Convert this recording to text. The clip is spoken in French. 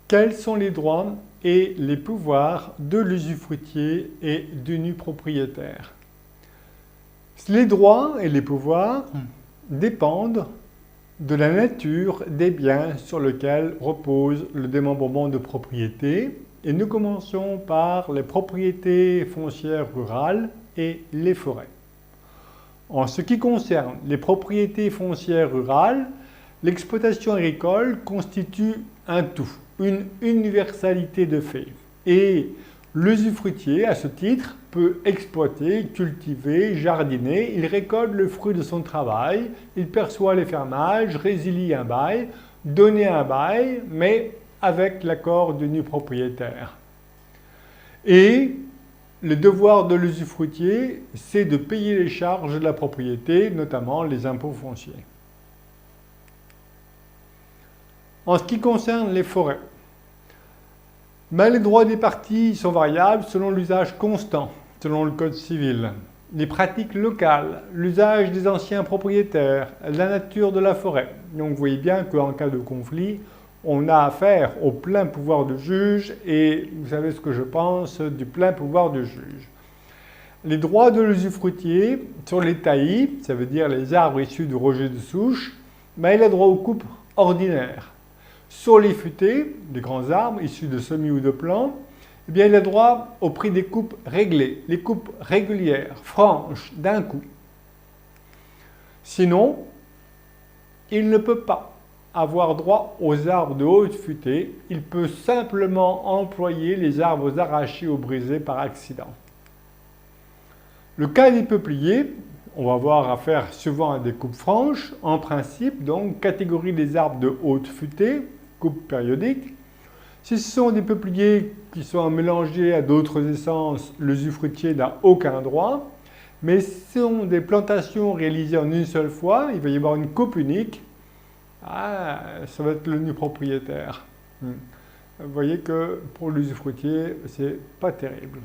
Quels sont les droits et les pouvoirs de l'usufruitier et du nu propriétaire? Les droits et les pouvoirs dépendent de la nature des biens sur lesquels repose le démembrement de propriété. Et nous commençons par les propriétés foncières rurales et les forêts. En ce qui concerne les propriétés foncières rurales, l'exploitation agricole constitue un tout, une universalité de fait. Et l'usufruitier, à ce titre, peut exploiter, cultiver, jardiner, il récolte le fruit de son travail, il perçoit les fermages, résilie un bail, donner un bail, mais avec l'accord du nu propriétaire. Et le devoir de l'usufruitier, c'est de payer les charges de la propriété, notamment les impôts fonciers. En ce qui concerne les forêts, les droits des parties sont variables selon l'usage constant, selon le Code civil. Les pratiques locales, l'usage des anciens propriétaires, la nature de la forêt. Donc vous voyez bien qu'en cas de conflit, on a affaire au plein pouvoir du juge et vous savez ce que je pense du plein pouvoir du juge. Les droits de l'usufruitier sur les taillis, ça veut dire les arbres issus du rejet de souche, il a droit aux coupes ordinaires. Sur les futaies, les grands arbres issus de semis ou de plants, il a droit au prix des coupes réglées, les coupes régulières, franches, d'un coup. Sinon, il ne peut pas avoir droit aux arbres de haute futée, il peut simplement employer les arbres arrachés ou brisés par accident. Le cas des peupliers, on va avoir affaire souvent à des coupes franches, en principe, donc catégorie des arbres de haute futée, coupe périodique. Si ce sont des peupliers qui sont mélangés à d'autres essences, l'usufruitier n'a aucun droit. Mais si ce sont des plantations réalisées en une seule fois, il va y avoir une coupe unique. Ça va être le nu propriétaire. Vous voyez que pour l'usufruitier, c'est pas terrible.